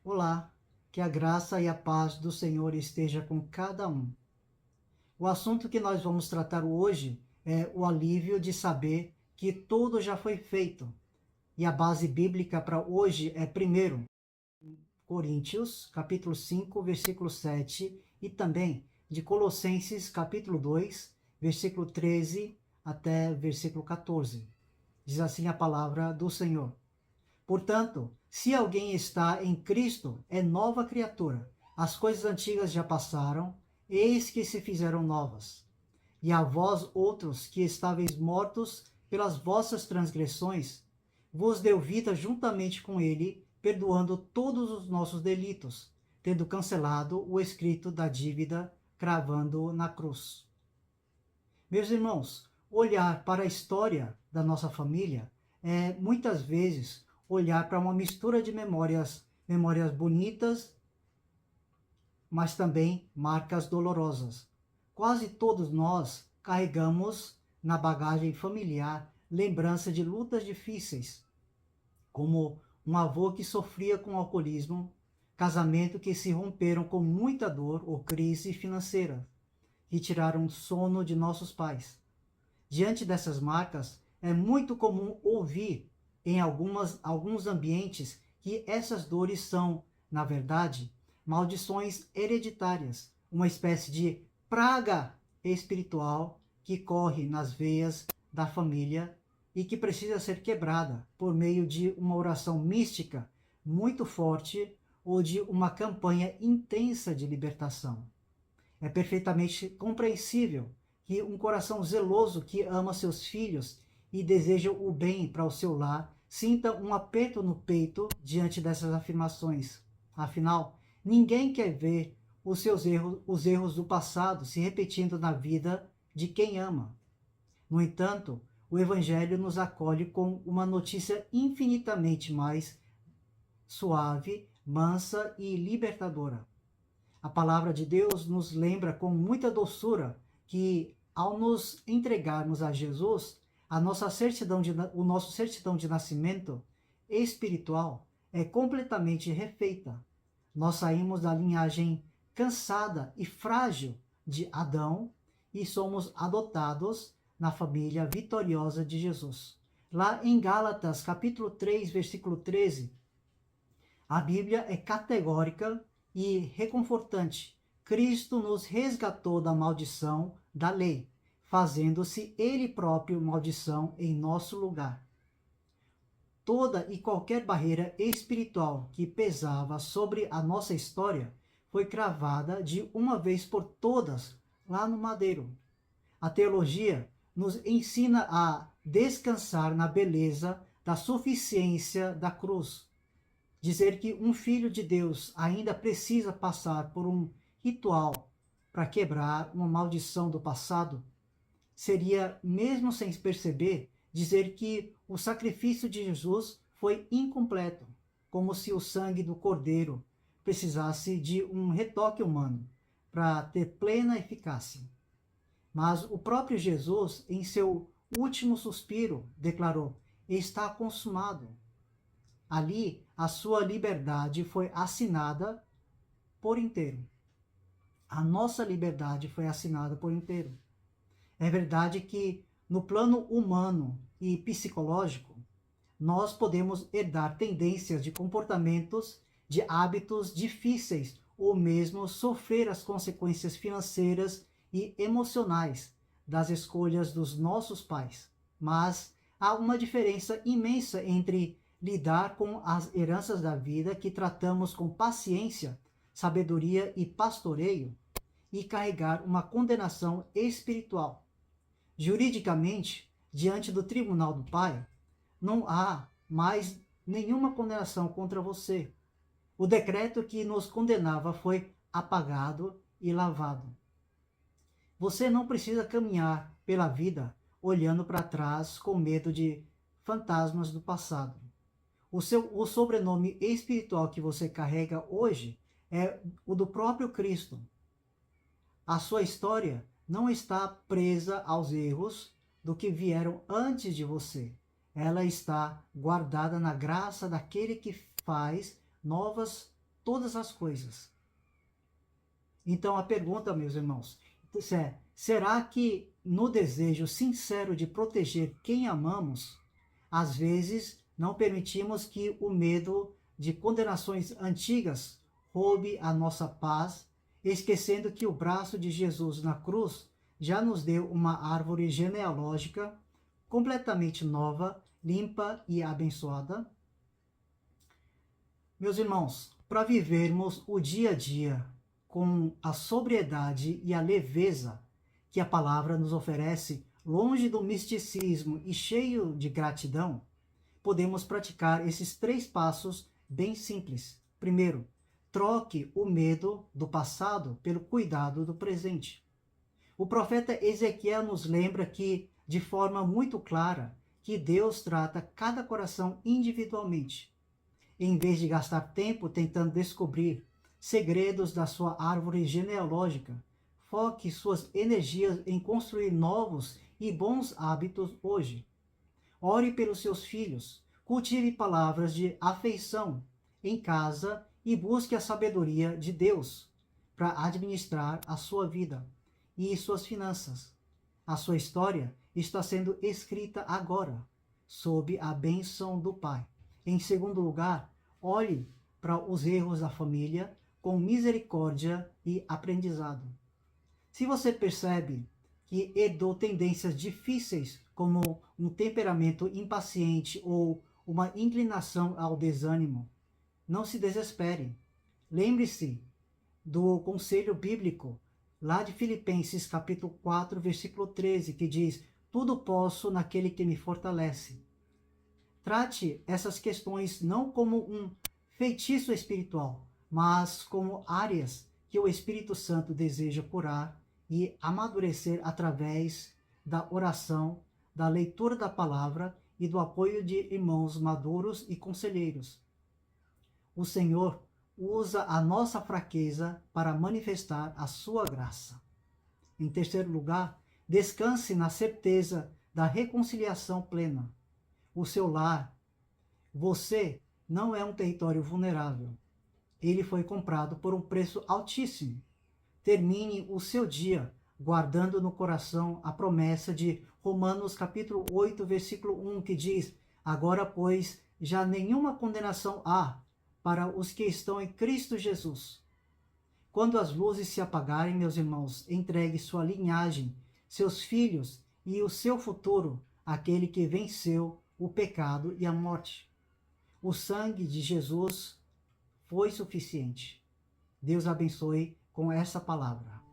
Olá, que a graça e a paz do Senhor esteja com cada um. O assunto que nós vamos tratar hoje é o alívio de saber que tudo já foi feito. E a base bíblica para hoje é primeiro Coríntios, capítulo 5, versículo 7, e também de Colossenses, capítulo 2, versículo 13 até versículo 14. Diz assim a palavra do Senhor. Portanto, se alguém está em Cristo, é nova criatura. As coisas antigas já passaram, eis que se fizeram novas. E a vós outros que estáveis mortos pelas vossas transgressões, vos deu vida juntamente com ele, perdoando todos os nossos delitos, tendo cancelado o escrito da dívida, cravando-o na cruz. Meus irmãos, olhar para a história da nossa família é muitas vezes olhar para uma mistura de memórias bonitas, mas também marcas dolorosas. Quase todos nós carregamos na bagagem familiar lembrança de lutas difíceis, como um avô que sofria com alcoolismo, casamento que se romperam com muita dor ou crise financeira, que tiraram o sono de nossos pais. Diante dessas marcas, é muito comum ouvir em alguns ambientes que essas dores são, na verdade, maldições hereditárias, uma espécie de praga espiritual que corre nas veias da família e que precisa ser quebrada por meio de uma oração mística muito forte ou de uma campanha intensa de libertação. É perfeitamente compreensível que um coração zeloso que ama seus filhos e deseja o bem para o seu lar sinta um aperto no peito diante dessas afirmações. Afinal, ninguém quer ver os erros do passado se repetindo na vida de quem ama. No entanto, o Evangelho nos acolhe com uma notícia infinitamente mais suave, mansa e libertadora. A palavra de Deus nos lembra com muita doçura que, ao nos entregarmos a Jesus, o nosso certidão de nascimento espiritual é completamente refeita. Nós saímos da linhagem cansada e frágil de Adão e somos adotados na família vitoriosa de Jesus. Lá em Gálatas, capítulo 3, versículo 13, a Bíblia é categórica e reconfortante. Cristo nos resgatou da maldição da lei, fazendo-se ele próprio maldição em nosso lugar. Toda e qualquer barreira espiritual que pesava sobre a nossa história foi cravada de uma vez por todas lá no madeiro. A teologia nos ensina a descansar na beleza da suficiência da cruz. Dizer que um filho de Deus ainda precisa passar por um ritual para quebrar uma maldição do passado seria, mesmo sem perceber, dizer que o sacrifício de Jesus foi incompleto, como se o sangue do cordeiro precisasse de um retoque humano para ter plena eficácia. Mas o próprio Jesus, em seu último suspiro, declarou: está consumado. Ali, a sua liberdade foi assinada por inteiro. A nossa liberdade foi assinada por inteiro. É verdade que, no plano humano e psicológico, nós podemos herdar tendências de comportamentos, de hábitos difíceis, ou mesmo sofrer as consequências financeiras e emocionais das escolhas dos nossos pais. Mas há uma diferença imensa entre lidar com as heranças da vida que tratamos com paciência, sabedoria e pastoreio e carregar uma condenação espiritual. Juridicamente, diante do tribunal do Pai, não há mais nenhuma condenação contra você. O decreto que nos condenava foi apagado e lavado. Você não precisa caminhar pela vida olhando para trás com medo de fantasmas do passado. O sobrenome espiritual que você carrega hoje é o do próprio Cristo. A sua história não está presa aos erros do que vieram antes de você. Ela está guardada na graça daquele que faz novas todas as coisas. Então a pergunta, meus irmãos, é: será que no desejo sincero de proteger quem amamos, às vezes não permitimos que o medo de condenações antigas roube a nossa paz, esquecendo que o braço de Jesus na cruz já nos deu uma árvore genealógica completamente nova, limpa e abençoada? Meus irmãos, para vivermos o dia a dia com a sobriedade e a leveza que a palavra nos oferece, longe do misticismo e cheio de gratidão, podemos praticar esses 3 passos bem simples. Primeiro, troque o medo do passado pelo cuidado do presente. O profeta Ezequiel nos lembra que, de forma muito clara, que Deus trata cada coração individualmente. Em vez de gastar tempo tentando descobrir segredos da sua árvore genealógica, foque suas energias em construir novos e bons hábitos hoje. Ore pelos seus filhos, cultive palavras de afeição em casa e busque a sabedoria de Deus para administrar a sua vida e suas finanças. A sua história está sendo escrita agora, sob a bênção do Pai. Em segundo lugar, olhe para os erros da família com misericórdia e aprendizado. Se você percebe que herdou tendências difíceis, como um temperamento impaciente ou uma inclinação ao desânimo, não se desespere. Lembre-se do conselho bíblico lá de Filipenses capítulo 4, versículo 13, que diz: tudo posso naquele que me fortalece. Trate essas questões não como um feitiço espiritual, mas como áreas que o Espírito Santo deseja curar e amadurecer através da oração, da leitura da palavra e do apoio de irmãos maduros e conselheiros. O Senhor usa a nossa fraqueza para manifestar a sua graça. Em terceiro lugar, descanse na certeza da reconciliação plena. O seu lar, você, não é um território vulnerável. Ele foi comprado por um preço altíssimo. Termine o seu dia guardando no coração a promessa de Romanos capítulo 8, versículo 1, que diz: agora, pois, já nenhuma condenação há para os que estão em Cristo Jesus. Quando as luzes se apagarem, meus irmãos, entregue sua linhagem, seus filhos e o seu futuro àquele que venceu o pecado e a morte. O sangue de Jesus foi suficiente. Deus abençoe com essa palavra.